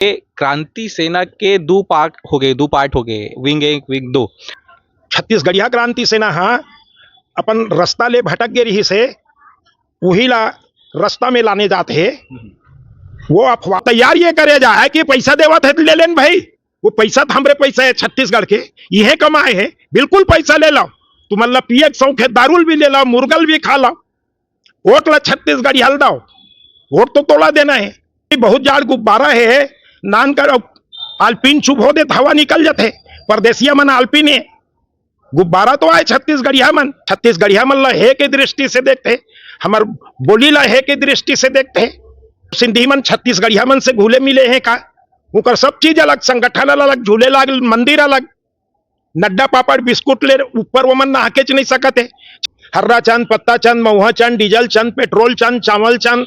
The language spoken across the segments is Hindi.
ये क्रांति सेना के दो पार्ट हो गए, विंग 1 विंग 2। छत्तीसगढ़िया क्रांति सेना हाँ अपन रास्ता ले भटक गे रही से वही ला रास्ता में लाने जाते है। वो अफवाह तैयार ये करे जा है कि पैसा देवत है तो ले लेन भाई, वो पैसा तो हमरे पैसा है छत्तीसगढ़ के, यह कमाए है, बिल्कुल पैसा ले लो, तुम मतलब पिए शौक है, दारूल भी ले लो, मुर्गल भी खा लो, वोट ला छत्तीसगढ़ी हल दो, वोट तो तोड़ा देना है। बहुत जाड़ गुब्बारा है नान कर आल्पिन चुप हो दे हवा निकल जाते, परदेसिया मन आल्पिन है, गुब्बारा तो आए छत्तीसगढ़िया मन ला है के दृष्टि से देखते, हमार बोली ला है के दृष्टि से देखते। सिंधी मन छत्तीसगढ़िया मन से घुले मिले हैं का, उनकर सब चीज अलग, संगठन अलग, झूले अलग, मंदिर अलग, नड्डा पापड़ बिस्कुट ले ऊपर वो मन नहा के नहीं सकते। हर्रा चंद, पत्ता चंद, महुआ चंद, डीजल चंद, पेट्रोल चंद, चावल चंद।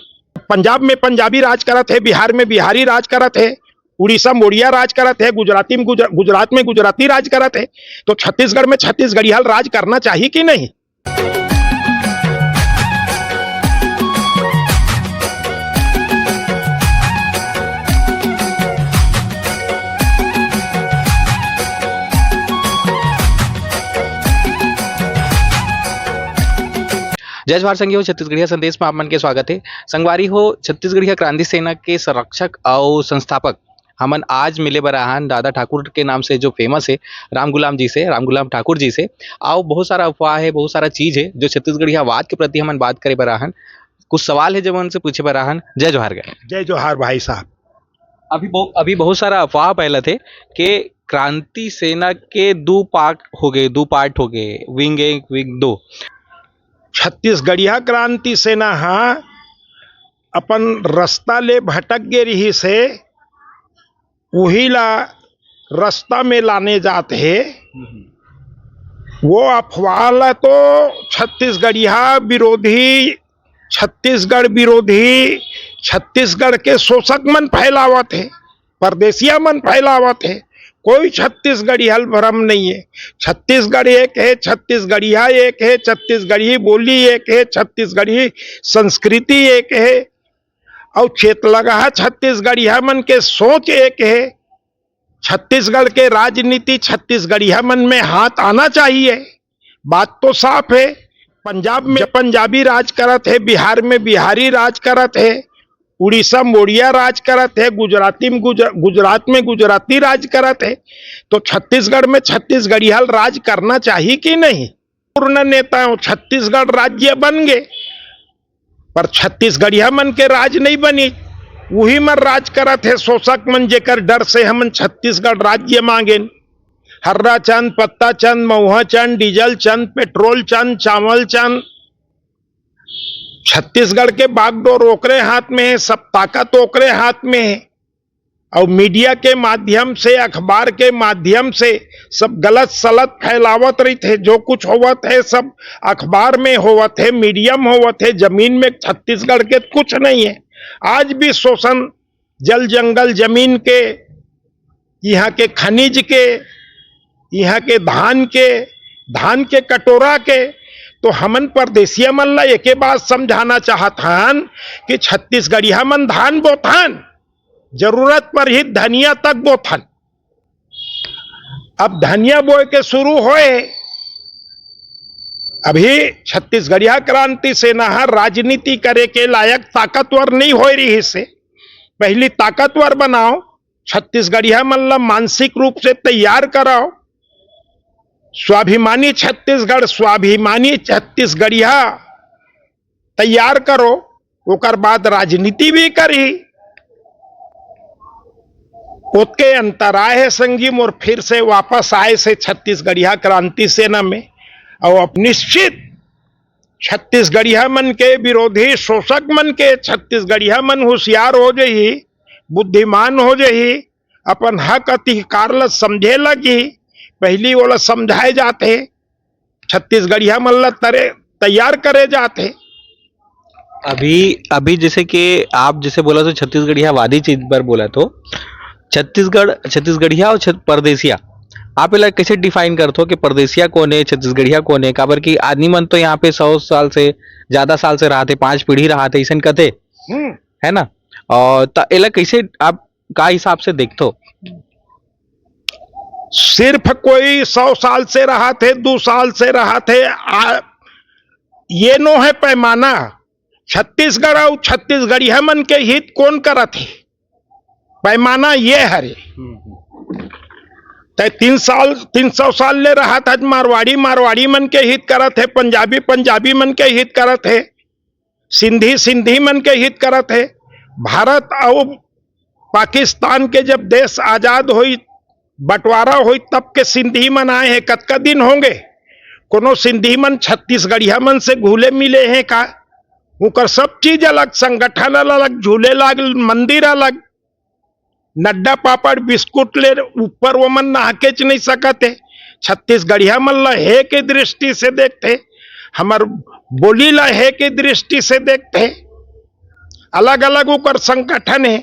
पंजाब में पंजाबी राज करत है, बिहार में बिहारी राज करत है, उड़ीसा मोड़िया राज करत है, गुजरात में गुजराती राज करत है, तो छत्तीसगढ़ में छत्तीसगढ़िया राज करना चाहिए कि नहीं? जय जवाहर संघी हो छत्तीसगढ़िया संदेश में आप मन के स्वागत है। संगवारी हो छत्तीसगढ़िया क्रांति सेना के संरक्षक और संस्थापक हमन आज मिले बराहन दादा ठाकुर के नाम से जो फेमस है राम गुलाम ठाकुर जी से। आओ बहुत सारा अफवाह है, बहुत सारा चीज है जो छत्तीसगढ़िया वाद के प्रति हमन बात करे बराहन। कुछ सवाल है जब उनसे पूछे बराहन। जय जवाहर गए। जय जोहार भाई साहब। अभी बहुत सारा अफवाह फैला थे कि क्रांति सेना के दो पार्ट हो गए, विंग 1 विंग 2। छत्तीसगढ़िया क्रांति सेना हाँ अपन रास्ता ले भटक गे रही से वही ला रास्ता में लाने जाते है। वो अफवाह ला तो छत्तीसगढ़िया विरोधी, छत्तीसगढ़ विरोधी, छत्तीसगढ़ के शोषक मन फैलावत है, परदेसिया मन फैलावत है। कोई छत्तीसगढ़ी हल भरम नहीं है। छत्तीसगढ़ एक है, छत्तीसगढ़िया एक है, छत्तीसगढ़ी बोली एक है, छत्तीसगढ़ी संस्कृति एक है, और चेतलगहा छत्तीसगढ़िया मन के सोच एक है। छत्तीसगढ़ के राजनीति छत्तीसगढ़िया मन में हाथ आना चाहिए, बात तो साफ है। पंजाब में पंजाबी राज करत है, बिहार में बिहारी राज करत है, उड़ीसा मोड़िया राज करत है, गुजरात में गुजराती राज करत है, तो छत्तीसगढ़ में छत्तीसगढ़िया राज करना चाहिए कि नहीं? पूर्ण नेता छत्तीसगढ़ राज्य बन गए, पर छत्तीसगढ़िया मन के राज नहीं बनी, वही मन राज करत है शोषक मन, जेकर डर से हमन छत्तीसगढ़ राज्य मांगे। हर्रा चंद, पत्ता चंद, महुआ चंद, डीजल चंद, पेट्रोल चंद, चावल चंद। छत्तीसगढ़ के बागडोर ओकरे हाथ में है, सब ताकत ओकरे हाथ में है, और मीडिया के माध्यम से, अखबार के माध्यम से सब गलत सलत फैलावत रही थे। जो कुछ होवत है सब अखबार में होवत है, मीडियम होवत है, जमीन में छत्तीसगढ़ के कुछ नहीं है। आज भी शोषण जल जंगल जमीन के, यहाँ के खनिज के, यहाँ के धान के कटोरा के, तो हमन परदेसिया मन ला एक बात समझाना चाहतन कि छत्तीसगढ़िया मन धान बोथन, जरूरत पर ही धनिया तक बोथन। अब धनिया बोए के शुरू होए, अभी छत्तीसगढ़िया क्रांति सेना राजनीति करे के लायक ताकतवर नहीं हो रही से पहली ताकतवर बनाओ, छत्तीसगढ़िया मन ला मानसिक रूप से तैयार कराओ, स्वाभिमानी छत्तीसगढ़िया तैयार करो, ओकर बाद राजनीति भी करी। उसके अंतराय है संगी मोर फिर से वापस आए से छत्तीसगढ़िया क्रांति सेना में, और निश्चित छत्तीसगढ़िया मन के विरोधी शोषक मन के छत्तीसगढ़िया मन होशियार हो जाही, बुद्धिमान हो जाही, अपन हक अधिकार ला समझे लगी, पहली वाला समझाए जाते, छत्तीसगढ़िया मन ला तैयार करे जाते। अभी जैसे कि आप जैसे बोला तो छत्तीसगढ़िया वादी चीज पर बोला, तो छत्तीसगढ़िया और परदेसिया आप इला कैसे डिफाइन करते हो कि परदेसिया कौन है, छत्तीसगढ़िया कौन है? काबर कि आदमी मन तो यहाँ पे 100 साल से ज्यादा साल से रहा थे, 5 पीढ़ी रहा थे, ऐसा कहते है ना। और इला कैसे आप का हिसाब से देखते हो? सिर्फ कोई 100 साल से रहा थे, 2 साल से रहा थे, ये नो है पैमाना। छत्तीसगढ़ और छत्तीसगढ़िया मन के हित कौन करत है? पैमाना ये हरे। ते 300 साल ले रहा था, मारवाड़ी मन के हित करत है, पंजाबी मन के हित करत है, सिंधी मन के हित करत है। भारत और पाकिस्तान के जब देश आजाद हुई, बंटवारा हुई, तब के सिंधी मन आए हैं। कतका दिन होंगे कोनो सिंधी मन छत्तीसगढ़िया मन से घुले मिले हैं का? उनकर सब चीज अलग, संगठन अलग, झूले अलग, मंदिर अलग। नड्डा पापड़ बिस्कुट ले ऊपर वो मन नहाकेच नहीं सकते। छत्तीसगढ़िया मन ला हे के दृष्टि से देखते, हमार बोली ला हे के दृष्टि से देखते। अलग अलग ऊपर संगठन है,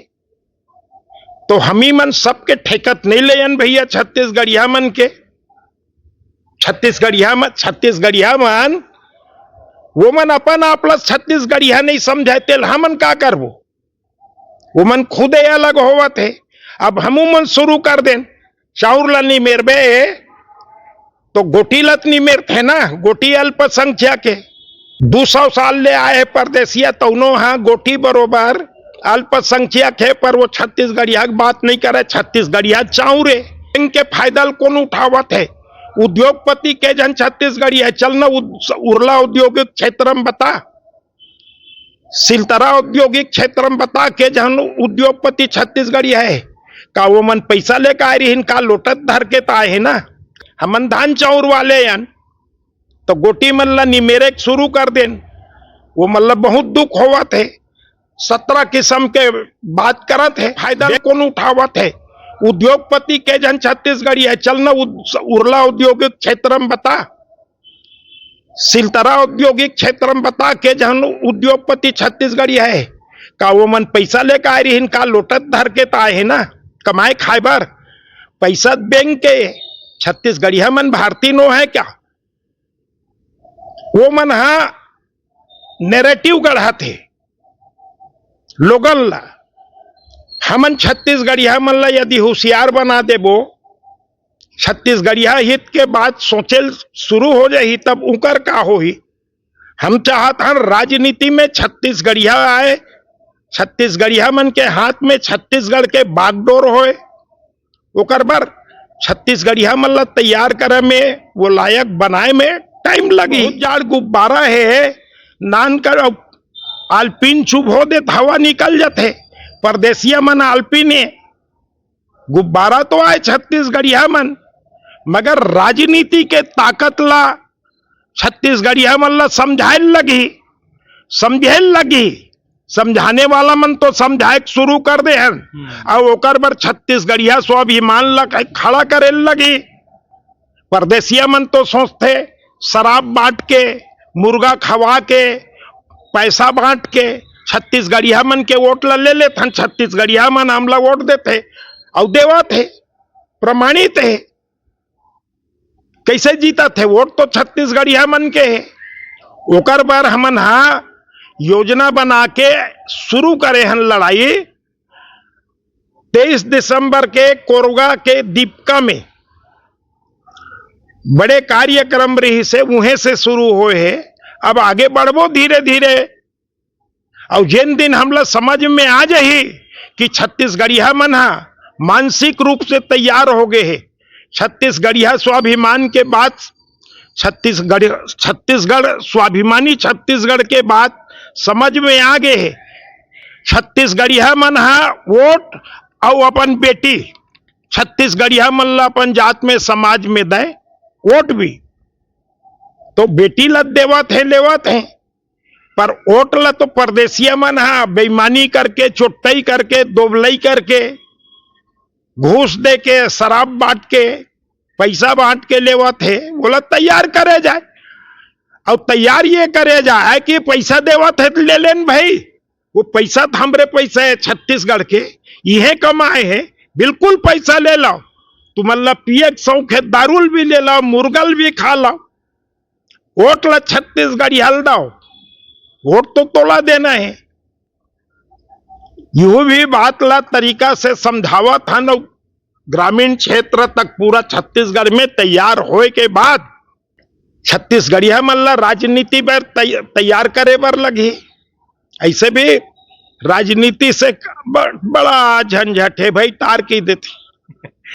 तो हमी मन सबके ठेकत नहीं लेन भैया। छत्तीसगढ़िया मन के छत्तीसगढ़िया मन वो मन अपन आपला छत्तीसगढ़िया नहीं समझाते, हमन का करबो? वो मन खुद अलग होवत है। अब हमू मन शुरू कर दें, चाउर ला निमेरबे तो गोटी लत निमेर थे ना, गोटी अल्पसंख्यक के 200 साल ले आए परदेसिया, तौनो हाँ गोटी बरोबर अल्पसंख्यक है, पर वो छत्तीसगढ़िया की बात नहीं करे। छत्तीसगढ़िया चाउर है, इनके फायदा कौन उठावत है? उद्योगपति के जन छत्तीसगढ़िया है। चलना उर्ला औद्योगिक क्षेत्र में बता, सिलतरा औद्योगिक क्षेत्र में बता के जन उद्योगपति छत्तीसगढ़िया है का? वो मन पैसा लेकर आए रही, इनका लोटत धर के तो आए है ना। हमन धान चाउर वाले यान तो गोटी मन ला निमेरे शुरू कर देन, वो मतलब बहुत दुख होवत है। 17 किस्म के बात करत है, फायदा कौन उठावत है? उद्योगपति के जन छत्तीसगढ़िया है। चलना उर्ला औद्योगिक क्षेत्र में बता, सिलतरा औद्योगिक क्षेत्र में बता के जन उद्योगपति छत्तीसगढ़िया है का? वो मन पैसा लेकर आए रही, इनका लोटत धर के तो आए है ना कमाए खाए बर। पैसा बैंक के छत्तीसगढ़िया मन भारतीय नो है क्या? वो मन हाँ नैरेटिव गढ़ा थे लोगन ला। हमन छत्तीसगढ़िया मन ला यदि होशियार बना देबो, छत्तीसगढ़िया हित के बात सोचे शुरू हो जाही, तब उकर का होही? हम चाहत हन राजनीति में छत्तीसगढ़िया आए, छत्तीसगढ़िया मन के हाथ में छत्तीसगढ़ के बागडोर होए। ओकर बर छत्तीसगढ़िया मन ला तैयार करे में, वो लायक बनाए में टाइम लगी। जाड़ गुब्बारा है, नान कर आल्पिन चुप हो दे, हवा निकल जाते। परदेसिया मन आल्पिन है, गुब्बारा तो आए छत्तीसगढ़िया मन, मगर राजनीति के ताकत ला छत्तीसगढ़िया मन ला समझे लगी। समझाने वाला मन तो समझाए शुरू कर दे हैं, और ओकर बर छत्तीसगढ़िया स्वाभिमान ला खड़ा करे लगी। परदेसिया मन तो सोचते शराब बांट के, मुर्गा खवा के, पैसा बांट के छत्तीसगढ़िया मन के वोट ला ले लेते हैं। छत्तीसगढ़िया मन हमला वोट देते और देवा थे, प्रमाणित है। कैसे जीता थे? वोट तो छत्तीसगढ़िया मन के है। ओकर बार हमन हाँ योजना बना के शुरू करे हन लड़ाई। 23 दिसंबर के कोरगा के दीपका में बड़े कार्यक्रम रही से, वहीं से शुरू हुए है। अब आगे बढ़बो धीरे धीरे, और जिन दिन हमला समझ में आ जाही कि छत्तीसगढ़िया मन मानसिक रूप से तैयार हो गए है। छत्तीसगढ़िया स्वाभिमान के बाद छत्तीसगढ़ स्वाभिमानी छत्तीसगढ़ के बाद समझ में आ गए है। छत्तीसगढ़िया मन वोट और अपन बेटी छत्तीसगढ़िया मन ला अपन जात में समाज में दे वोट भी, तो बेटी ला देवत है लेवत है, पर वोट ला तो परदेसिया मन बेईमानी करके, चोट्टई करके, दोबलई करके, घूस दे के, शराब बांट के, पैसा बांट के लेवत है। बोला तैयार करे जाए, और तैयार ये करे जाए कि पैसा देवत है तो ले लेन भाई। वो पैसा तो हमरे पैसा है छत्तीसगढ़ के, यह कमाए है, बिल्कुल पैसा ले लो। तुम्हारा पिए शौक है, दारूल भी ले लो, मुर्गल भी खा लो, वोट ला छत्तीसगढ़ हल दो। वोट तो तोला देना है। यो भी बात ला तरीका से समझावत हन और ग्रामीण क्षेत्र तक पूरा छत्तीसगढ़ में तैयार होए के बाद छत्तीसगढ़िया मन ला राजनीति पर तैयार करे बर लगी। ऐसे भी राजनीति से बड़ा झंझट है भाई, तार की देती।